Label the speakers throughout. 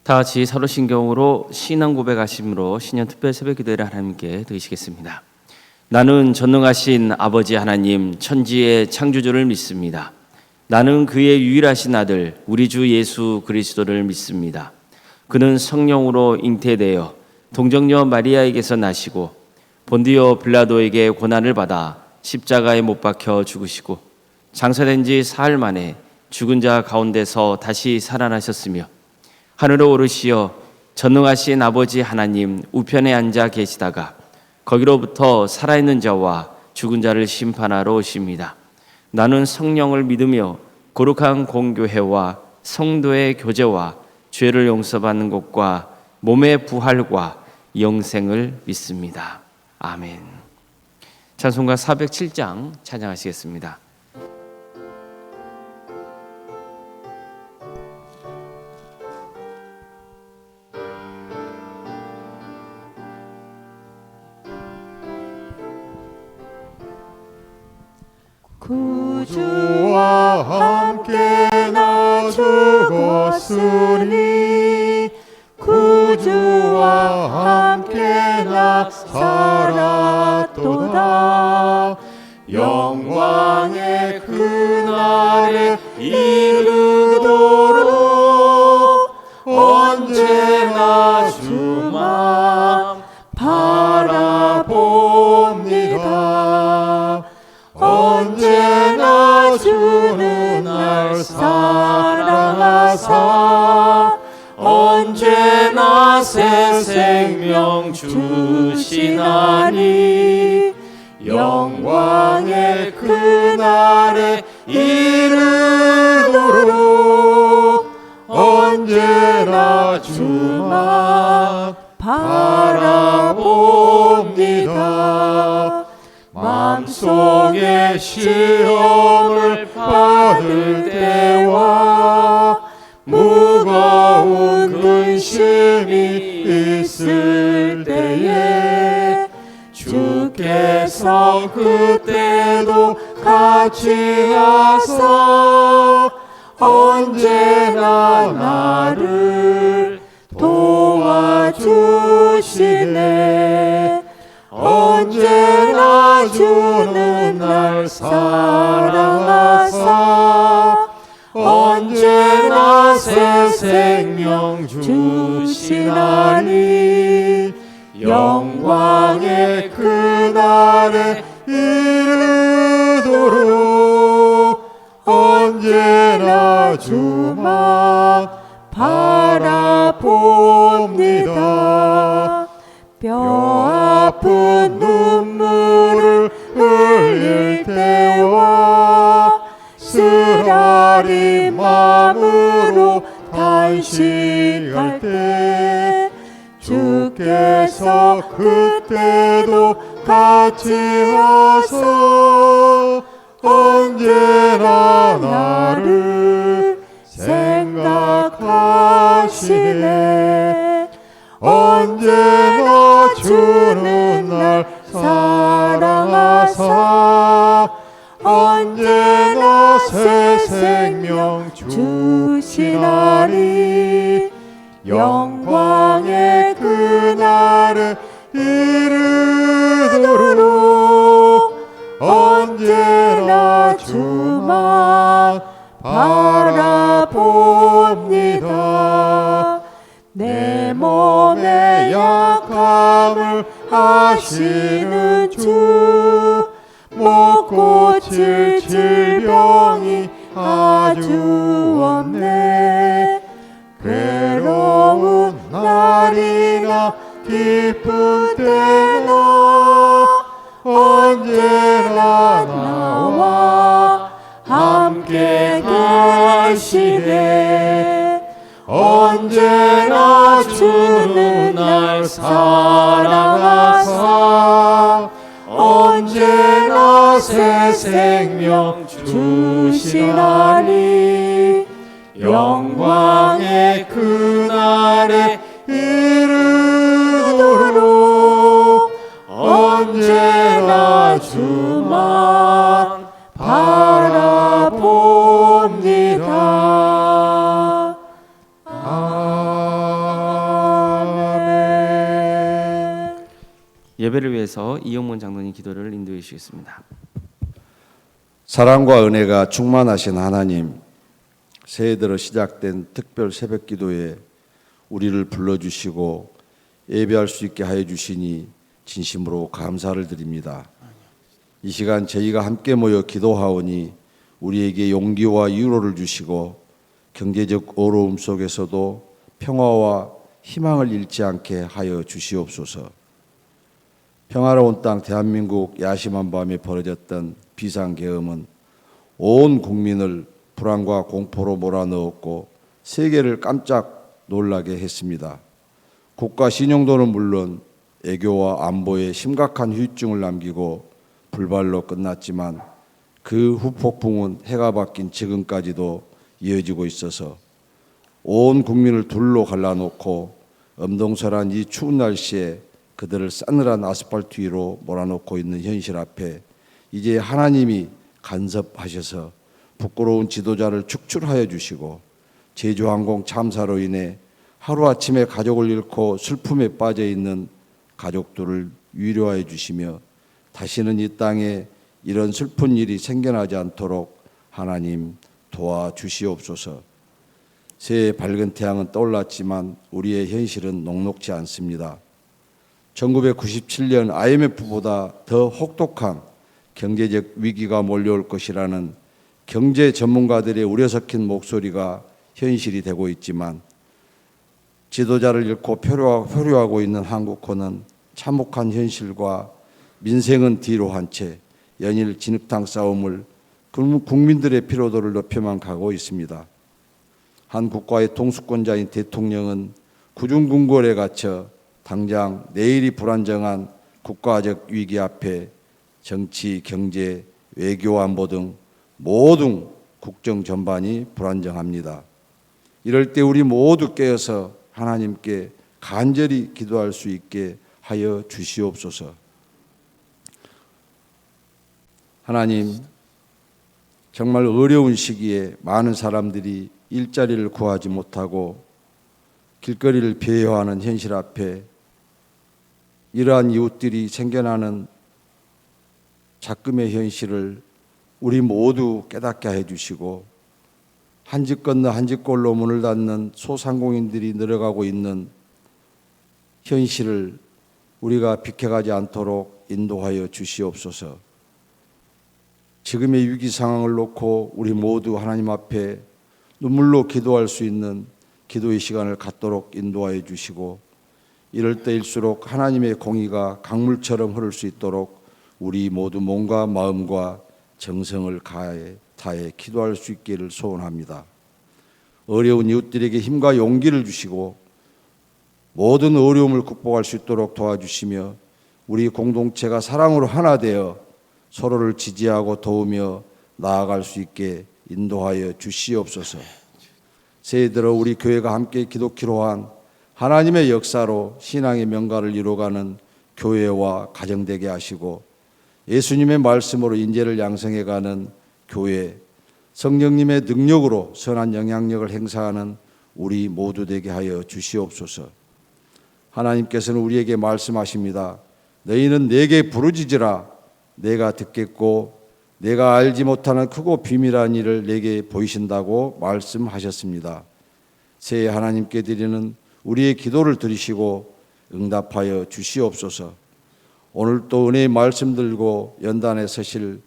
Speaker 1: 다 같이 사도신경으로 신앙 고백하심으로 신년 특별 새벽 기도를 하나님께 드리시겠습니다. 나는 전능하신 아버지 하나님 천지의 창조주를 믿습니다. 나는 그의 유일하신 아들 우리 주 예수 그리스도를 믿습니다. 그는 성령으로 잉태되어 동정녀 마리아에게서 나시고 본디오 빌라도에게 고난을 받아 십자가에 못 박혀 죽으시고 장사된 지 사흘 만에 죽은 자 가운데서 다시 살아나셨으며 하늘에 오르시어 전능하신 아버지 하나님 우편에 앉아 계시다가 거기로부터 살아있는 자와 죽은 자를 심판하러 오십니다. 나는 성령을 믿으며 거룩한 공교회와 성도의 교제와 죄를 용서받는 것과 몸의 부활과 영생을 믿습니다. 아멘. 찬송가 407장 찬양하시겠습니다.
Speaker 2: 구주와 함께 나 죽었으니 구주와 함께 나 살았도다. 영광의 그날에 이르도록 언제나 주만 바라봅니다. 언제나 주는 날 사랑하사 언제나 새 생명 주시나니 영광의 그날에 이르도록 언제나 주만 바라봅니다. 마음속에 시험을 받을 때와 무거운 근심이 있을 때에 주께서 그때도 같이 하사 언제나 나를 도와주시네. 언제나 주는 날 사랑하사 언제나 새 생명 주시나니 영광의 그날에 이르도록 언제나 주만 바라봅니다. 뼈 아픈 눈물을 흘릴 때와 쓰라린 마음으로 탄식할 때 주께서 그때도 같이 와서 언제나 나를 생각하시네. 언제나 주는 날 사랑하사 언제나 새 생명 주시나니 영광의 그날에 이르도록 언제나 주만 바라봅니다. 내 몸의 약함을 아시는 주 못 고칠 질병이 아주 없네. 괴로운 날이나 기쁜 때나 언제나 나와 함께 계시네. 언제나 주는 날 사랑하사 언제나 새 생명 주시나니 영광의 그날에 이르도록 언제나 주만 바라봅니다.
Speaker 1: 위해서 이용문 장로님 기도를 인도해 주시겠습니다.
Speaker 3: 사랑과 은혜가 충만하신 하나님, 새해 들어 시작된 특별 새벽 기도에 우리를 불러주시고 예배할 수 있게 하여 주시니 진심으로 감사를 드립니다. 이 시간 저희가 함께 모여 기도하오니 우리에게 용기와 위로를 주시고 경제적 어려움 속에서도 평화와 희망을 잃지 않게 하여 주시옵소서. 평화로운 땅 대한민국 야심한 밤에 벌어졌던 비상계엄은 온 국민을 불안과 공포로 몰아넣었고 세계를 깜짝 놀라게 했습니다. 국가 신용도는 물론 애교와 안보에 심각한 후유증을 남기고 불발로 끝났지만 그 후폭풍은 해가 바뀐 지금까지도 이어지고 있어서 온 국민을 둘로 갈라놓고 엄동설한 이 추운 날씨에 그들을 싸늘한 아스팔트 위로 몰아넣고 있는 현실 앞에 이제 하나님이 간섭하셔서 부끄러운 지도자를 축출하여 주시고 제주항공 참사로 인해 하루아침에 가족을 잃고 슬픔에 빠져 있는 가족들을 위로하여 주시며 다시는 이 땅에 이런 슬픈 일이 생겨나지 않도록 하나님 도와주시옵소서. 새해 밝은 태양은 떠올랐지만 우리의 현실은 녹록지 않습니다. 1997년 IMF보다 더 혹독한 경제적 위기가 몰려올 것이라는 경제 전문가들의 우려 섞인 목소리가 현실이 되고 있지만 지도자를 잃고 표류하고 있는 한국호는 참혹한 현실과 민생은 뒤로 한 채 연일 진흙탕 싸움을 국민들의 피로도를 높여만 가고 있습니다. 한 국가의 통수권자인 대통령은 구중궁궐에 갇혀 당장 내일이 불안정한 국가적 위기 앞에 정치, 경제, 외교, 안보 등 모든 국정 전반이 불안정합니다. 이럴 때 우리 모두 깨어서 하나님께 간절히 기도할 수 있게 하여 주시옵소서. 하나님, 정말 어려운 시기에 많은 사람들이 일자리를 구하지 못하고 길거리를 배회하는 현실 앞에 이러한 이웃들이 생겨나는 작금의 현실을 우리 모두 깨닫게 해주시고 한 집 건너 한 집골로 문을 닫는 소상공인들이 늘어가고 있는 현실을 우리가 비켜가지 않도록 인도하여 주시옵소서. 지금의 위기 상황을 놓고 우리 모두 하나님 앞에 눈물로 기도할 수 있는 기도의 시간을 갖도록 인도하여 주시고 이럴 때일수록 하나님의 공의가 강물처럼 흐를 수 있도록 우리 모두 몸과 마음과 정성을 다해 기도할 수 있기를 소원합니다. 어려운 이웃들에게 힘과 용기를 주시고 모든 어려움을 극복할 수 있도록 도와주시며 우리 공동체가 사랑으로 하나 되어 서로를 지지하고 도우며 나아갈 수 있게 인도하여 주시옵소서. 새해 들어 우리 교회가 함께 기독기로 한 하나님의 역사로 신앙의 명가를 이루어가는 교회와 가정되게 하시고 예수님의 말씀으로 인재를 양성해가는 교회, 성령님의 능력으로 선한 영향력을 행사하는 우리 모두 되게 하여 주시옵소서. 하나님께서는 우리에게 말씀하십니다. 너희는 내게 부르짖으라. 내가 듣겠고 내가 알지 못하는 크고 비밀한 일을 내게 보이신다고 말씀하셨습니다. 새해 하나님께 드리는 우리의 기도를 들으시고 응답하여 주시옵소서. 오늘 또 은혜의 말씀 들고 연단에 서실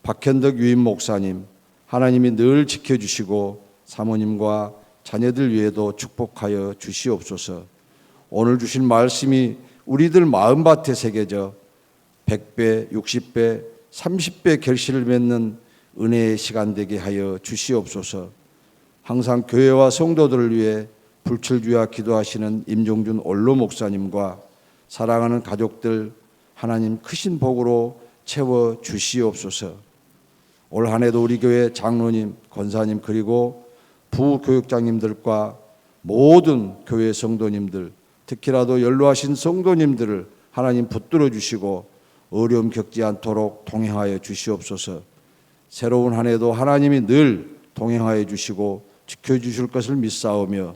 Speaker 3: 박현덕 유임 목사님, 하나님이 늘 지켜주시고 사모님과 자녀들 위에도 축복하여 주시옵소서. 오늘 주신 말씀이 우리들 마음밭에 새겨져 100배, 60배, 30배 결실을 맺는 은혜의 시간 되게 하여 주시옵소서. 항상 교회와 성도들을 위해 불철주야 기도하시는 임종준 원로 목사님과 사랑하는 가족들 하나님 크신 복으로 채워 주시옵소서. 올 한 해도 우리 교회 장로님, 권사님 그리고 부교육장님들과 모든 교회 성도님들 특히라도 연로하신 성도님들을 하나님 붙들어 주시고 어려움 겪지 않도록 동행하여 주시옵소서. 새로운 한 해도 하나님이 늘 동행하여 주시고 지켜주실 것을 믿사오며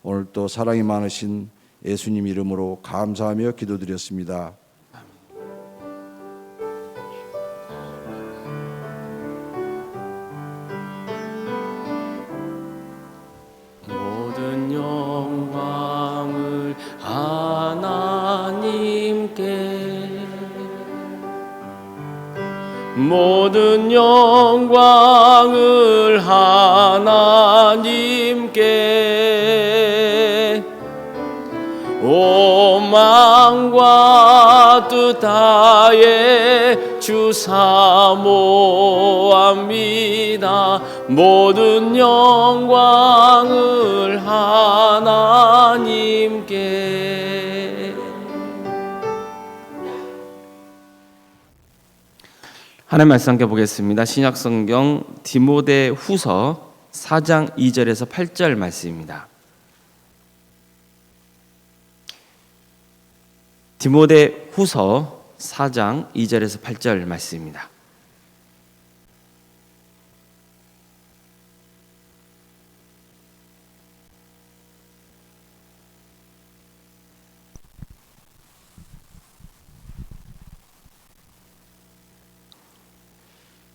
Speaker 3: 오늘 또 사랑이 많으신 예수님 이름으로 감사하며 기도드렸습니다.
Speaker 1: 영광을 하나님께 오만과 뜻 다해 주 사모합니다. 모든 영광을 하나님께. 하나님 말씀 함께 보겠습니다. 신약성경 디모데후서 4장 2절에서 8절 말씀입니다. 디모데후서 4장 2절에서 8절 말씀입니다.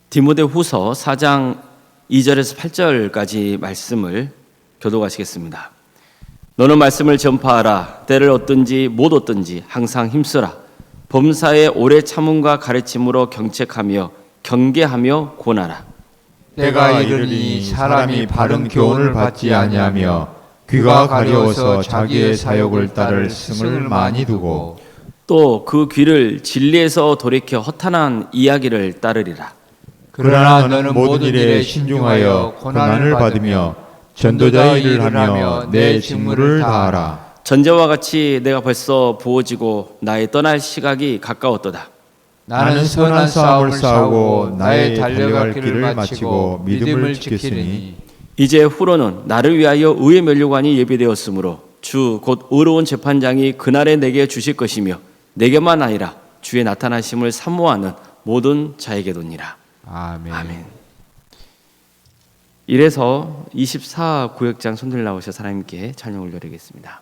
Speaker 1: 디모데후서 4장 2절에서 8절까지 말씀을 교독하시겠습니다. 너는 말씀을 전파하라. 때를 얻든지 못 얻든지 항상 힘쓰라. 범사에 오래 참음과 가르침으로 경책하며 경계하며 권하라.
Speaker 2: 때가 이르니 사람이 바른 교훈을 받지 아니하며 귀가 가려워서 자기의 사욕을 따를 승을 많이 두고
Speaker 1: 또 그 귀를 진리에서 돌이켜 허탄한 이야기를 따르리라.
Speaker 2: 그러나 너는 모든 일에 신중하여 고난을 받으며 전도자의 일을 하며 내 직무를 다하라.
Speaker 1: 전제와 같이 내가 벌써 부어지고 나의 떠날 시각이 가까웠도다.
Speaker 2: 나는 선한 싸움을 싸우고 나의 달려갈 길을 마치고 믿음을 지켰으니
Speaker 1: 이제 후로는 나를 위하여 의의 면류관이 예비되었으므로 주 곧 의로운 재판장이 그날에 내게 주실 것이며 내게만 아니라 주의 나타나심을 사모하는 모든 자에게도니라.
Speaker 2: 아멘.
Speaker 1: 아멘. 이래서 24구역장 손들 나오셔서 하나님께 찬양 올려드리겠습니다.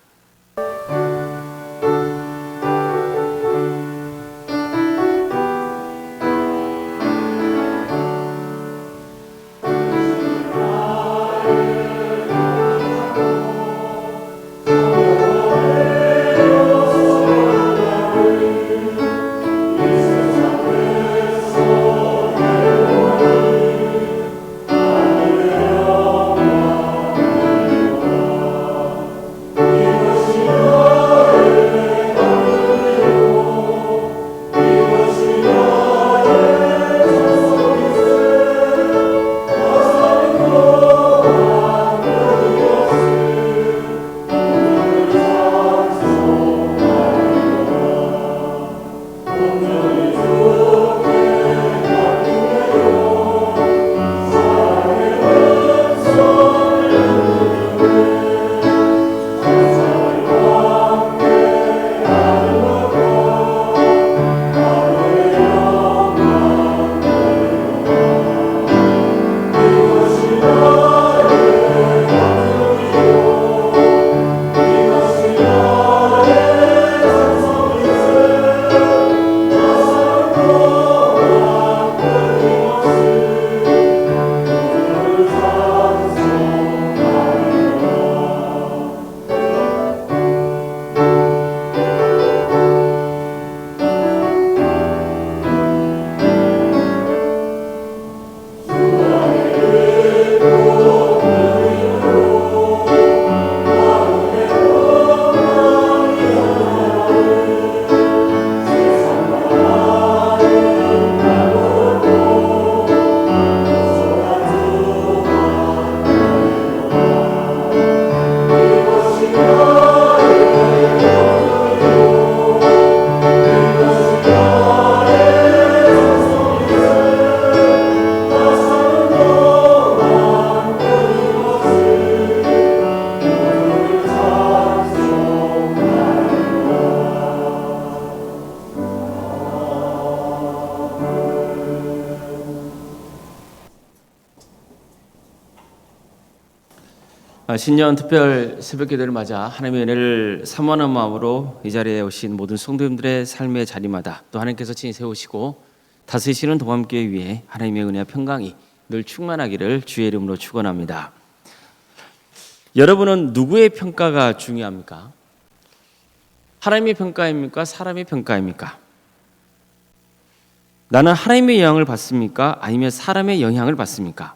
Speaker 1: 신년 특별 새벽기도를 맞아 하나님의 은혜를 사모하는 마음으로 이 자리에 오신 모든 성도님들의 삶의 자리마다 또 하나님께서 친히 세우시고 다스리시는 동함교회 위에 하나님의 은혜와 평강이 늘 충만하기를 주의 이름으로 축원합니다. 여러분은 누구의 평가가 중요합니까? 하나님의 평가입니까? 사람의 평가입니까? 나는 하나님의 영향을 받습니까? 아니면 사람의 영향을 받습니까?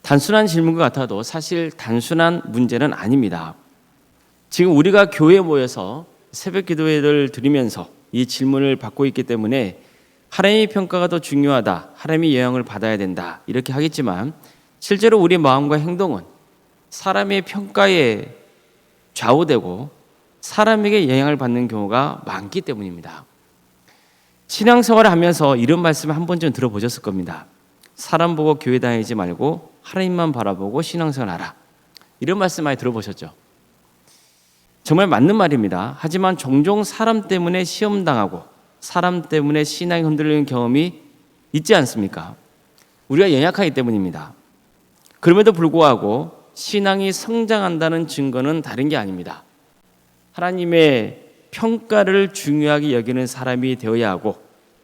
Speaker 1: 단순한 질문 것 같아도 사실 단순한 문제는 아닙니다. 지금 우리가 교회에 모여서 새벽 기도회를 드리면서 이 질문을 받고 있기 때문에 하나님의 평가가 더 중요하다, 하나님의 영향을 받아야 된다 이렇게 하겠지만 실제로 우리 마음과 행동은 사람의 평가에 좌우되고 사람에게 영향을 받는 경우가 많기 때문입니다. 신앙생활을 하면서 이런 말씀을 한 번쯤 들어보셨을 겁니다. 사람 보고 교회 다니지 말고 하나님만 바라보고 신앙생활 하라. 이런 말씀 많이 들어보셨죠? 정말 맞는 말입니다. 하지만 종종 사람 때문에 시험당하고 사람 때문에 신앙이 흔들리는 경험이 있지 않습니까? 우리가 연약하기 때문입니다. 그럼에도 불구하고 신앙이 성장한다는 증거는 다른 게 아닙니다. 하나님의 평가를 중요하게 여기는 사람이 되어야 하고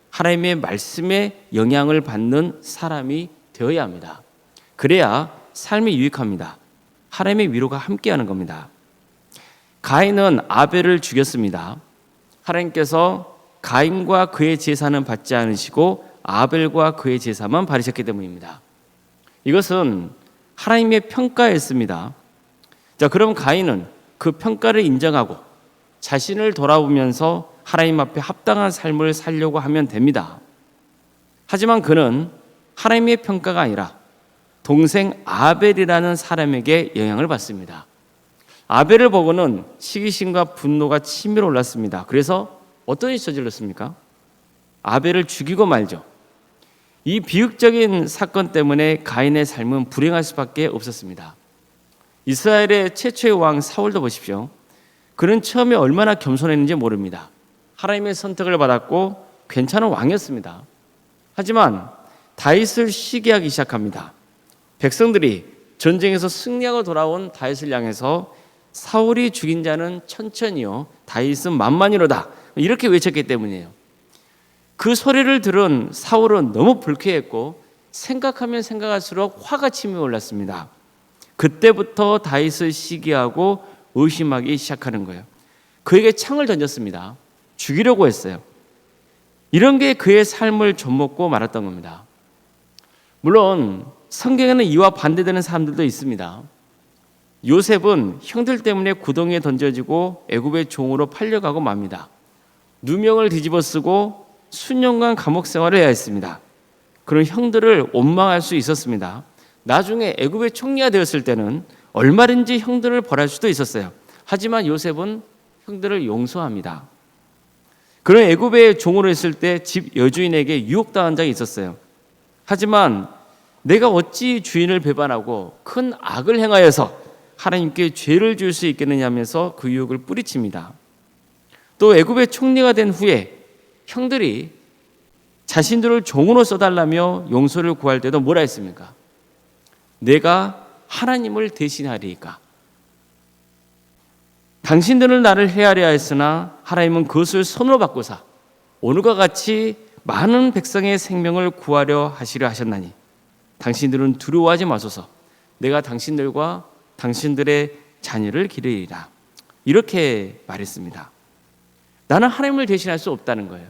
Speaker 1: 하나님의 말씀에 영향을 받는 사람이 되어야 합니다. 그래야 삶이 유익합니다. 하나님의 위로가 함께하는 겁니다. 가인은 아벨을 죽였습니다. 하나님께서 가인과 그의 제사는 받지 않으시고 아벨과 그의 제사만 받으셨기 때문입니다. 이것은 하나님의 평가였습니다. 자, 그럼 가인은 그 평가를 인정하고 자신을 돌아보면서 하나님 앞에 합당한 삶을 살려고 하면 됩니다. 하지만 그는 하나님의 평가가 아니라 동생 아벨이라는 사람에게 영향을 받습니다. 아벨을 보고는 시기심과 분노가 치밀어 올랐습니다. 그래서 어떤 일이 저질렀습니까? 아벨을 죽이고 말죠. 이 비극적인 사건 때문에 가인의 삶은 불행할 수밖에 없었습니다. 이스라엘의 최초의 왕 사울도 보십시오. 그는 처음에 얼마나 겸손했는지 모릅니다. 하나님의 선택을 받았고 괜찮은 왕이었습니다. 하지만 다윗을 시기하기 시작합니다. 백성들이 전쟁에서 승리하고 돌아온 다윗을 향해서 사울이 죽인 자는 천천히요, 다윗은 만만이로다 이렇게 외쳤기 때문이에요. 그 소리를 들은 사울은 너무 불쾌했고 생각하면 생각할수록 화가 치밀어 올랐습니다. 그때부터 다윗을 시기하고 의심하기 시작하는 거예요. 그에게 창을 던졌습니다. 죽이려고 했어요. 이런 게 그의 삶을 좀먹고 말았던 겁니다. 물론 성경에는 이와 반대되는 사람들도 있습니다. 요셉은 형들 때문에 구덩이에 던져지고 애굽의 종으로 팔려가고 맙니다. 누명을 뒤집어 쓰고 수년간 감옥 생활을 해야 했습니다. 그런 형들을 원망할 수 있었습니다. 나중에 애굽의 총리가 되었을 때는 얼마든지 형들을 벌할 수도 있었어요. 하지만 요셉은 형들을 용서합니다. 그런 애굽의 종으로 있을 때 집 여주인에게 유혹당한 적이 있었어요. 하지만 내가 어찌 주인을 배반하고 큰 악을 행하여서 하나님께 죄를 줄 수 있겠느냐면서 그 유혹을 뿌리칩니다. 또 애굽의 총리가 된 후에 형들이 자신들을 종으로 써달라며 용서를 구할 때도 뭐라 했습니까? 내가 하나님을 대신하리이까. 당신들은 나를 헤아려 했으나 하나님은 그것을 손으로 바꾸사 오늘과 같이 많은 백성의 생명을 구하려 하시려 하셨나니 당신들은 두려워하지 마소서. 내가 당신들과 당신들의 자녀를 기르리라. 이렇게 말했습니다. 나는 하나님을 대신할 수 없다는 거예요.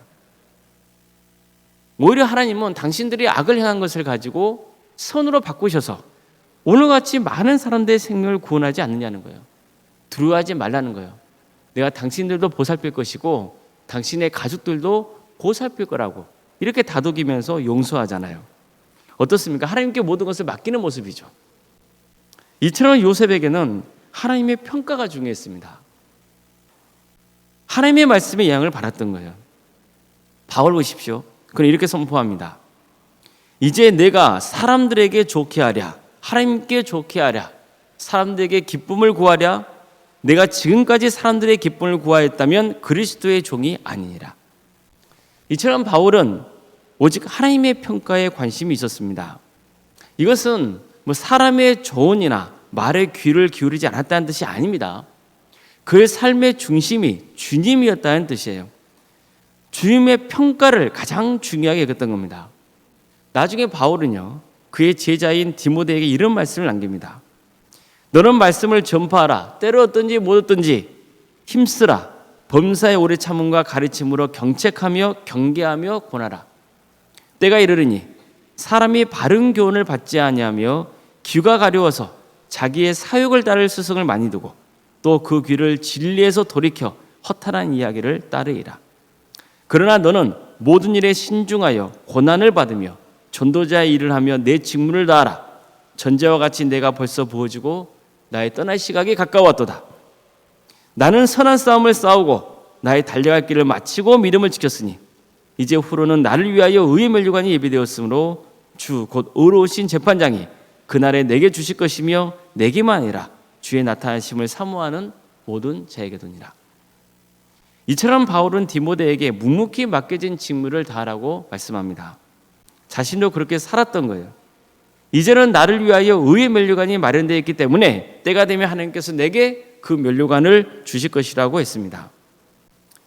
Speaker 1: 오히려 하나님은 당신들이 악을 행한 것을 가지고 선으로 바꾸셔서 오늘같이 많은 사람들의 생명을 구원하지 않느냐는 거예요. 두려워하지 말라는 거예요. 내가 당신들도 보살필 것이고 당신의 가족들도 보살필 거라고 이렇게 다독이면서 용서하잖아요. 어떻습니까? 하나님께 모든 것을 맡기는 모습이죠. 이처럼 요셉에게는 하나님의 평가가 중요했습니다. 하나님의 말씀에 영향을 받았던 거예요. 바울 보십시오. 그는 이렇게 선포합니다. 이제 내가 사람들에게 좋게 하랴, 하나님께 좋게 하랴, 사람들에게 기쁨을 구하랴. 내가 지금까지 사람들의 기쁨을 구하였다면 그리스도의 종이 아니니라. 이처럼 바울은 오직 하나님의 평가에 관심이 있었습니다. 이것은 사람의 조언이나 말에 귀를 기울이지 않았다는 뜻이 아닙니다. 그의 삶의 중심이 주님이었다는 뜻이에요. 주님의 평가를 가장 중요하게 여겼던 겁니다. 나중에 바울은요, 그의 제자인 디모데에게 이런 말씀을 남깁니다. 너는 말씀을 전파하라. 때로 어떤지 못 어떤지 힘쓰라. 범사에 오래 참음과 가르침으로 경책하며 경계하며 권하라. 때가 이르리니 사람이 바른 교훈을 받지 아니하며 귀가 가려워서 자기의 사욕을 따를 스승을 많이 두고 또 그 귀를 진리에서 돌이켜 허탄한 이야기를 따르리라. 그러나 너는 모든 일에 신중하여 고난을 받으며 전도자의 일을 하며 내 직분을 다하라. 전제와 같이 내가 벌써 부어지고 나의 떠날 시각이 가까웠도다. 나는 선한 싸움을 싸우고 나의 달려갈 길을 마치고 믿음을 지켰으니 이제 후로는 나를 위하여 의의 면류관이 예비되었으므로 주 곧 의로우신 재판장이 그날에 내게 주실 것이며 내게만 아니라 주의 나타나심을 사모하는 모든 자에게도니라. 이처럼 바울은 디모데에게 묵묵히 맡겨진 직무를 다하라고 말씀합니다. 자신도 그렇게 살았던 거예요. 이제는 나를 위하여 의의 면류관이 마련되어 있기 때문에 때가 되면 하나님께서 내게 그 면류관을 주실 것이라고 했습니다.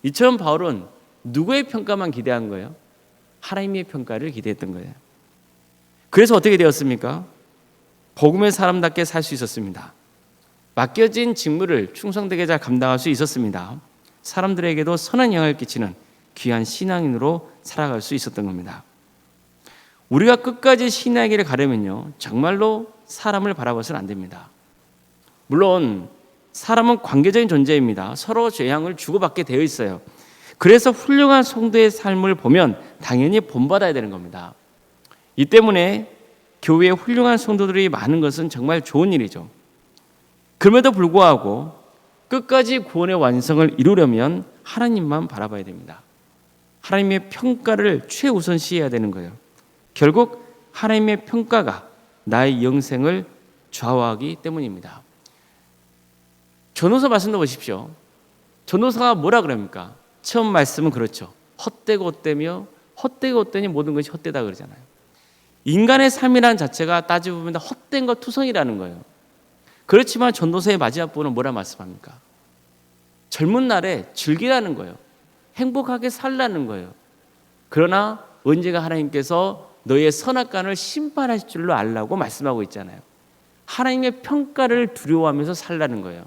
Speaker 1: 이처럼 바울은 누구의 평가만 기대한 거예요? 하나님의 평가를 기대했던 거예요. 그래서 어떻게 되었습니까? 복음의 사람답게 살 수 있었습니다. 맡겨진 직무를 충성되게 잘 감당할 수 있었습니다. 사람들에게도 선한 영향을 끼치는 귀한 신앙인으로 살아갈 수 있었던 겁니다. 우리가 끝까지 신앙의 길을 가려면요, 정말로 사람을 바라봐서는 안 됩니다. 물론 사람은 관계적인 존재입니다. 서로 죄양을 주고받게 되어 있어요. 그래서 훌륭한 성도의 삶을 보면 당연히 본받아야 되는 겁니다. 이 때문에 교회에 훌륭한 성도들이 많은 것은 정말 좋은 일이죠. 그럼에도 불구하고 끝까지 구원의 완성을 이루려면 하나님만 바라봐야 됩니다. 하나님의 평가를 최우선시해야 되는 거예요. 결국 하나님의 평가가 나의 영생을 좌우하기 때문입니다. 전도서 말씀도 보십시오. 전도서가 뭐라 그럽니까? 처음 말씀은 그렇죠. 헛되고 헛되며 헛되고 헛되니 모든 것이 헛되다 그러잖아요. 인간의 삶이라는 자체가 따지고 보면 헛된 것 투성이라는 거예요. 그렇지만 전도서의 마지막 부분은 뭐라 말씀합니까? 젊은 날에 즐기라는 거예요. 행복하게 살라는 거예요. 그러나 언제가 하나님께서 너의 선악간을 심판하실 줄로 알라고 말씀하고 있잖아요. 하나님의 평가를 두려워하면서 살라는 거예요.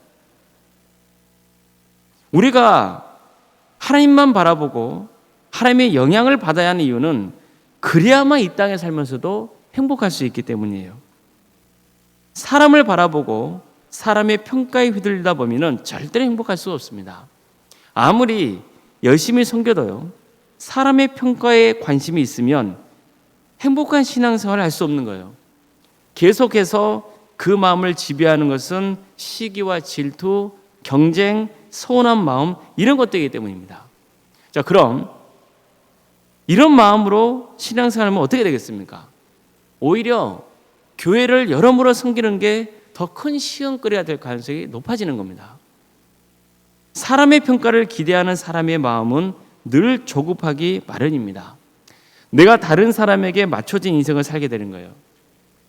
Speaker 1: 우리가 하나님만 바라보고 하나님의 영향을 받아야 하는 이유는 그래야만 이 땅에 살면서도 행복할 수 있기 때문이에요. 사람을 바라보고 사람의 평가에 휘둘리다 보면 절대로 행복할 수 없습니다. 아무리 열심히 섬겨도요, 사람의 평가에 관심이 있으면 행복한 신앙생활을 할 수 없는 거예요. 계속해서 그 마음을 지배하는 것은 시기와 질투, 경쟁, 서운한 마음, 이런 것들이기 때문입니다. 자, 그럼 이런 마음으로 신앙생활하면 어떻게 되겠습니까? 오히려 교회를 여러모로 섬기는 게 더 큰 시험거리가 될 가능성이 높아지는 겁니다. 사람의 평가를 기대하는 사람의 마음은 늘 조급하기 마련입니다. 내가 다른 사람에게 맞춰진 인생을 살게 되는 거예요.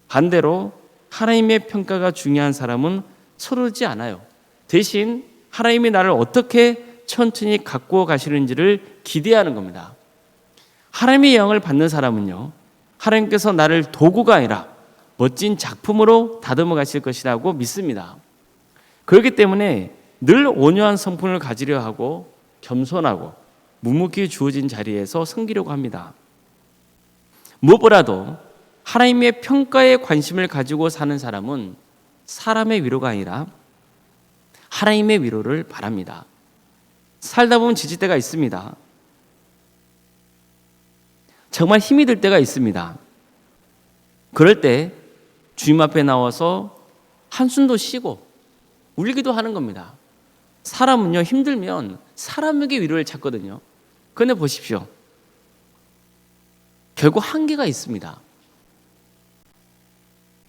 Speaker 1: 반대로 하나님의 평가가 중요한 사람은 서두르지 않아요. 대신 하나님이 나를 어떻게 천천히 갖고 가시는지를 기대하는 겁니다. 하나님의 영을 받는 사람은요, 하나님께서 나를 도구가 아니라 멋진 작품으로 다듬어 가실 것이라고 믿습니다. 그렇기 때문에 늘 온유한 성품을 가지려 하고 겸손하고 묵묵히 주어진 자리에서 섬기려고 합니다. 무엇보다도 하나님의 평가에 관심을 가지고 사는 사람은 사람의 위로가 아니라 하나님의 위로를 바랍니다. 살다 보면 지칠 때가 있습니다. 정말 힘이 들 때가 있습니다. 그럴 때 주님 앞에 나와서 한숨도 쉬고 울기도 하는 겁니다. 사람은요, 힘들면 사람에게 위로를 찾거든요. 그런데 보십시오. 결국 한계가 있습니다.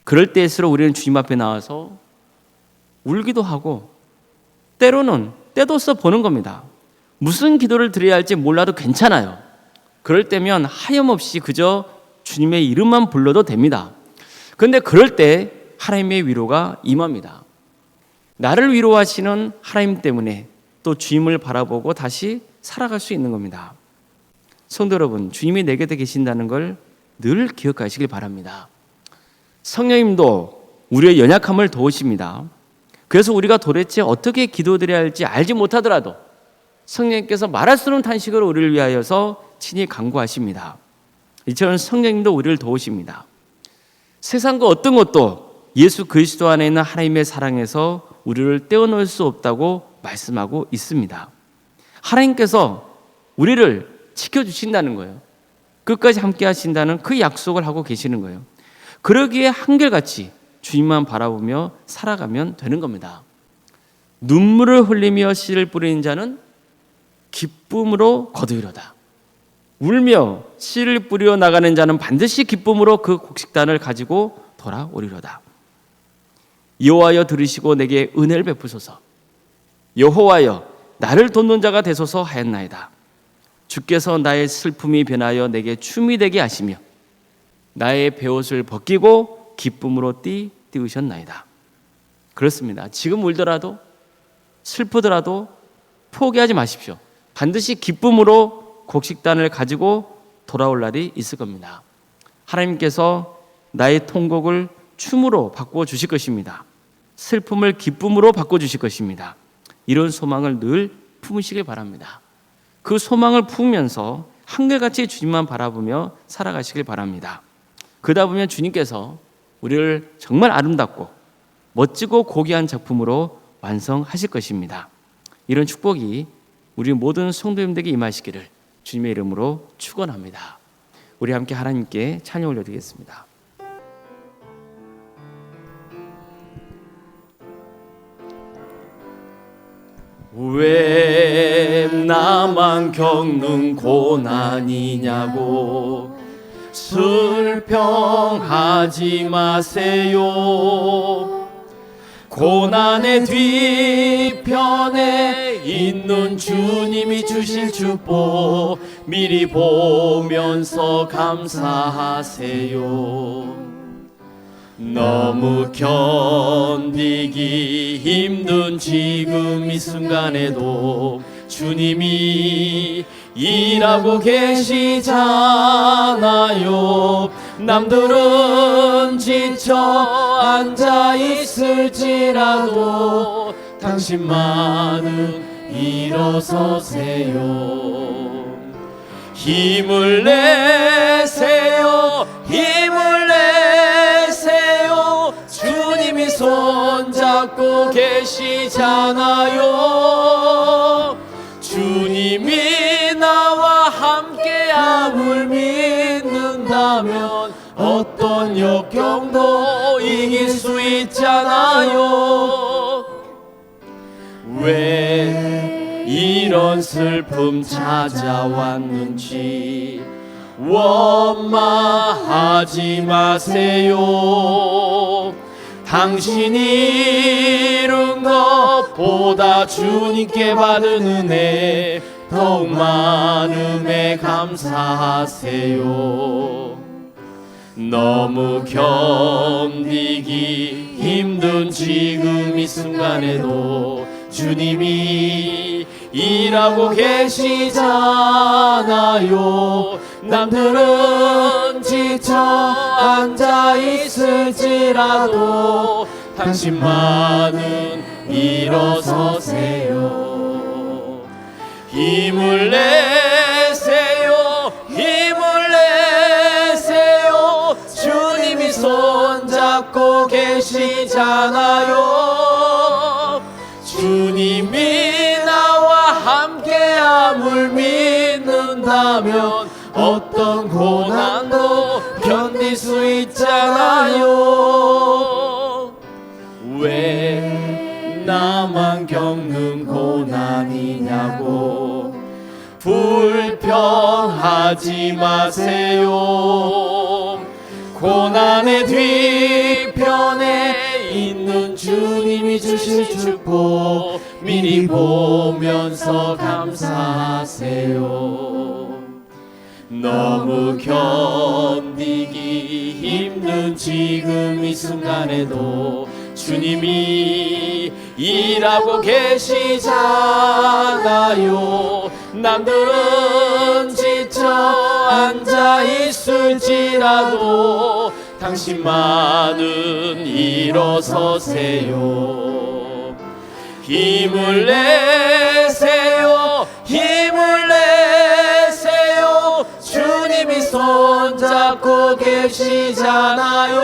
Speaker 1: 그럴 때일수록 우리는 주님 앞에 나와서 울기도 하고 때로는 때도써 보는 겁니다. 무슨 기도를 드려야 할지 몰라도 괜찮아요. 그럴 때면 하염없이 그저 주님의 이름만 불러도 됩니다. 그런데 그럴 때 하나님의 위로가 임합니다. 나를 위로하시는 하나님 때문에 또 주님을 바라보고 다시 살아갈 수 있는 겁니다. 성도 여러분, 주님이 내 곁에 계신다는 걸 늘 기억하시길 바랍니다. 성령님도 우리의 연약함을 도우십니다. 그래서 우리가 도대체 어떻게 기도드려야 할지 알지 못하더라도 성령님께서 말할 수 없는 탄식으로 우리를 위하여서 친히 간구하십니다. 이처럼 성령님도 우리를 도우십니다. 세상과 어떤 것도 예수 그리스도 안에 있는 하나님의 사랑에서 우리를 떼어놓을 수 없다고 말씀하고 있습니다. 하나님께서 우리를 지켜주신다는 거예요. 끝까지 함께 하신다는 그 약속을 하고 계시는 거예요. 그러기에 한결같이 주님만 바라보며 살아가면 되는 겁니다. 눈물을 흘리며 씨를 뿌리는 자는 기쁨으로 거두리로다. 울며 씨를 뿌려 나가는 자는 반드시 기쁨으로 그 곡식단을 가지고 돌아오리로다. 여호와여 들으시고 내게 은혜를 베푸소서. 여호와여 나를 돕는 자가 되소서 하였나이다. 주께서 나의 슬픔이 변하여 내게 춤이 되게 하시며 나의 베옷을 벗기고 기쁨으로 띄우셨나이다. 그렇습니다. 지금 울더라도 슬프더라도 포기하지 마십시오. 반드시 기쁨으로 곡식단을 가지고 돌아올 날이 있을 겁니다. 하나님께서 나의 통곡을 춤으로 바꾸어 주실 것입니다. 슬픔을 기쁨으로 바꿔 주실 것입니다. 이런 소망을 늘 품으시길 바랍니다. 그 소망을 품으면서 한결같이 주님만 바라보며 살아가시길 바랍니다. 그러다 보면 주님께서 우리를 정말 아름답고 멋지고 고귀한 작품으로 완성하실 것입니다. 이런 축복이 우리 모든 성도님들에게 임하시기를 주님의 이름으로 축원합니다. 우리 함께 하나님께 찬양 올려드리겠습니다. 왜 나만 겪는 고난이냐고 슬평하지 마세요. 고난의 뒤편에 있는 주님이 주실 축복 미리 보면서 감사하세요. 너무 견디기 힘든 지금 이 순간에도 주님이 일하고 계시잖아요. 남들은 지쳐 앉아 있을지라도 당신만은 일어서세요. 힘을 내세요. 힘을 내세요. 주님이 손잡고 계시잖아요. 주님이 나와 함께함을 믿는다면 어떤 역경도 이길 수 있잖아요. 왜 이런 슬픔 찾아왔는지 원망하지 마세요. 당신이 이룬 것보다 주님께 받은 은혜 더욱 많음에 감사하세요. 너무 견디기 힘든 지금 이 순간에도 주님이 일하고 계시잖아요. 남들은 지쳐 앉아 있을지라도 당신만은 일어서세요. 힘을 내세요. 힘을 내세요. 주님이 손잡고 계시잖아요. 주님이 나와 함께함을 믿는다면 어떤 고난도 견딜 수 있잖아요. 왜 나만 겪는 고난이냐고 불평하지 마세요. 고난의 뒤편에 있는 주님이 주실 축복 미리 보면서 감사하세요. 너무 견디기 힘든 지금 이 순간에도 주님이 일하고 계시잖아요. 남들은 지쳐 앉아 있을지라도 당신만은 일어서세요. 힘을 내세요. 힘을 내세요. 주님이 손 계시잖아요.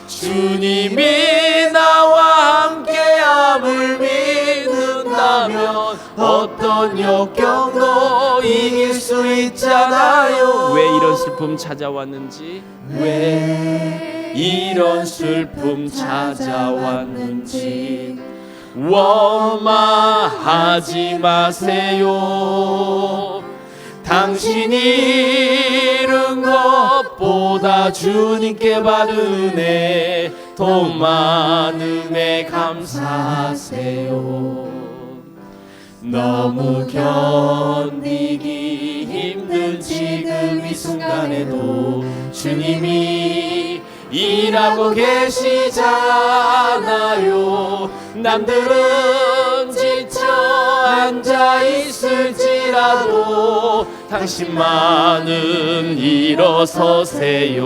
Speaker 1: 주님이 나와 함께함을 믿는다면 어떤 역경도 이길 수 있잖아요. 왜 이런 슬픔 찾아왔는지, 왜 이런 슬픔 찾아왔는지 원망하지 마세요. 당신이 잃은 것보다 주님께 받은 은혜 더 많음에 감사하세요. 너무 견디기 힘든 지금 이 순간에도 주님이 일하고 계시잖아요. 남들은 지쳐 앉아 있을지라도 당신만은 일어서세요.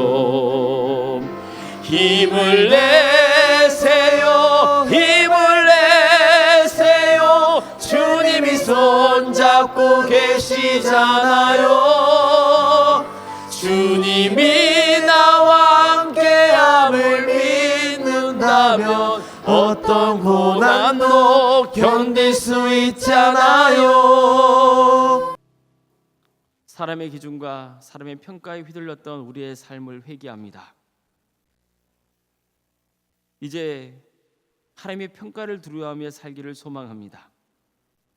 Speaker 1: 힘을 내세요. 힘을 내세요. 주님이 손잡고 계시잖아요. 주님이 나와 함께함을 믿는다면 어떤 고난도 견딜 수 있잖아요. 사람의 기준과 사람의 평가에 휘둘렸던 우리의 삶을 회개합니다. 이제 하나님의 평가를 두려워하며 살기를 소망합니다.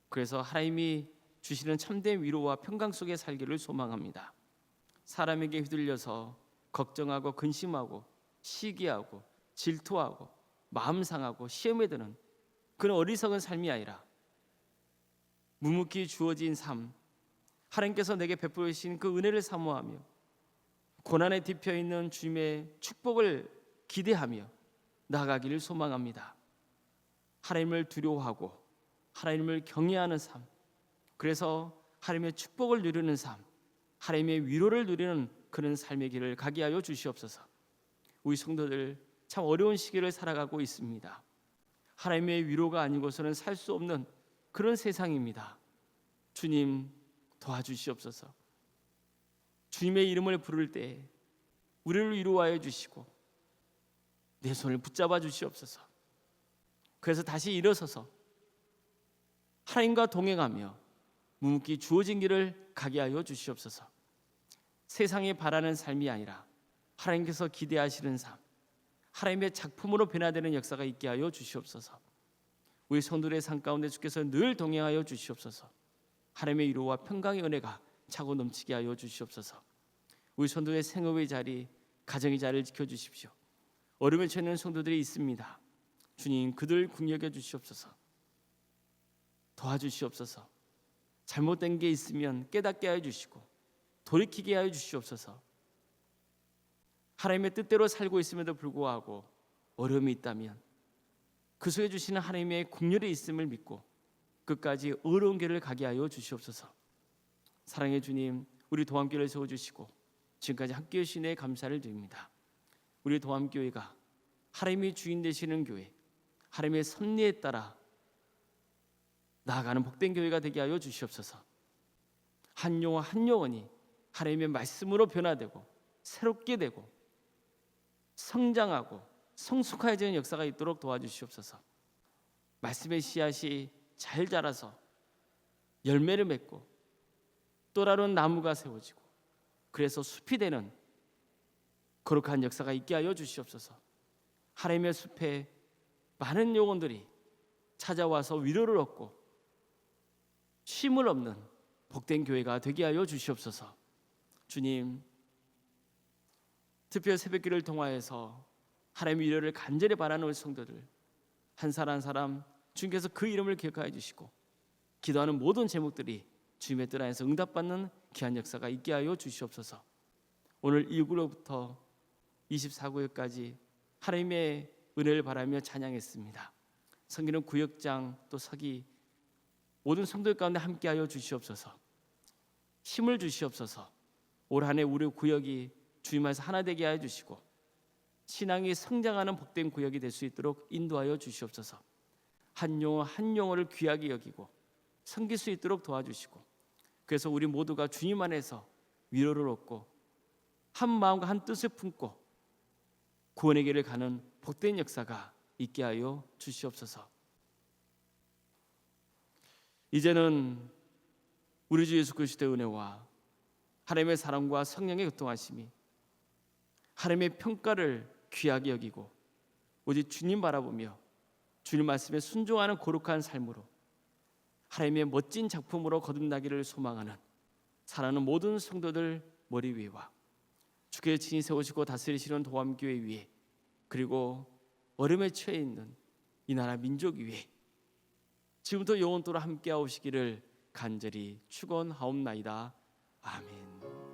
Speaker 1: 그래서 하나님이 주시는 참된 위로와 평강 속에 살기를 소망합니다. 사람에게 휘둘려서 걱정하고 근심하고 시기하고 질투하고 마음 상하고 시험에 드는 그런 어리석은 삶이 아니라 묵묵히 주어진 삶, 하나님께서 내게 베푸신 그 은혜를 사모하며 고난에 뒤펴 있는 주님의 축복을 기대하며 나아가기를 소망합니다. 하나님을 두려워하고 하나님을 경외하는 삶, 그래서 하나님의 축복을 누리는 삶, 하나님의 위로를 누리는 그런 삶의 길을 가게 하여 주시옵소서. 우리 성도들 참 어려운 시기를 살아가고 있습니다. 하나님의 위로가 아니고서는 살 수 없는 그런 세상입니다. 주님 도와주시옵소서. 주님의 이름을 부를 때 우리를 위로하여 주시고 내 손을 붙잡아 주시옵소서. 그래서 다시 일어서서 하나님과 동행하며 묵묵히 주어진 길을 가게 하여 주시옵소서. 세상이 바라는 삶이 아니라 하나님께서 기대하시는 삶, 하나님의 작품으로 변화되는 역사가 있게 하여 주시옵소서. 우리 성도들의 삶 가운데 주께서 늘 동행하여 주시옵소서. 하나님의 위로와 평강의 은혜가 차고 넘치게 하여 주시옵소서. 우리 성도의 생업의 자리, 가정의 자리를 지켜주십시오. 어려움에 처해 있는 성도들이 있습니다. 주님 그들 긍휼여 주시옵소서. 도와주시옵소서. 잘못된 게 있으면 깨닫게 하여 주시고 돌이키게 하여 주시옵소서. 하나님의 뜻대로 살고 있음에도 불구하고 어려움이 있다면 그 속에 주시는 하나님의 긍휼이 있음을 믿고 끝까지 어려운 길을 가게 하여 주시옵소서. 사랑의 주님, 우리 도함교회를 세워주시고 지금까지 함께해 주신 데 감사를 드립니다. 우리 도함교회가 하나님이 주인 되시는 교회, 하나님의 섭리에 따라 나아가는 복된 교회가 되게 하여 주시옵소서. 한 영혼 한 영혼이 하나님의 말씀으로 변화되고 새롭게 되고 성장하고 성숙해지는 역사가 있도록 도와주시옵소서. 말씀의 씨앗이 잘 자라서 열매를 맺고 또 다른 나무가 세워지고 그래서 숲이 되는 거룩한 역사가 있게 하여 주시옵소서. 하나님의 숲에 많은 영혼들이 찾아와서 위로를 얻고 쉼을 얻는 복된 교회가 되게 하여 주시옵소서. 주님, 특별 새벽기를 통하여서 하나님의 위로를 간절히 바라는 우리 성도들 한 사람 한 사람 주님께서 그 이름을 기억하여 주시고 기도하는 모든 제목들이 주님의 뜻 안에서 응답받는 귀한 역사가 있게 하여 주시옵소서. 오늘 1구로부터 24구역까지 하나님의 은혜를 바라며 찬양했습니다. 성기는 구역장 또 서기 모든 성도들 가운데 함께하여 주시옵소서. 힘을 주시옵소서. 올 한 해 우리 구역이 주님 안에서 하나 되게 하여 주시고 신앙이 성장하는 복된 구역이 될 수 있도록 인도하여 주시옵소서. 한 영혼 한 영혼을 귀하게 여기고 섬길 수 있도록 도와주시고 그래서 우리 모두가 주님 안에서 위로를 얻고 한 마음과 한 뜻을 품고 구원의 길을 가는 복된 역사가 있게 하여 주시옵소서. 이제는 우리 주 예수 그리스도의 은혜와 하나님의 사랑과 성령의 교통하심이 하나님의 평가를 귀하게 여기고 오직 주님 바라보며 주님 말씀에 순종하는 거룩한 삶으로 하나님의 멋진 작품으로 거듭나기를 소망하는 사랑하는 모든 성도들 머리 위에와 주께서 친히 세우시고 다스리시는 도함교회 위에 그리고 얼음에 처해 있는 이 나라 민족 위에 지금부터 영원토록 함께 하시기를 간절히 축원하옵나이다. 아멘.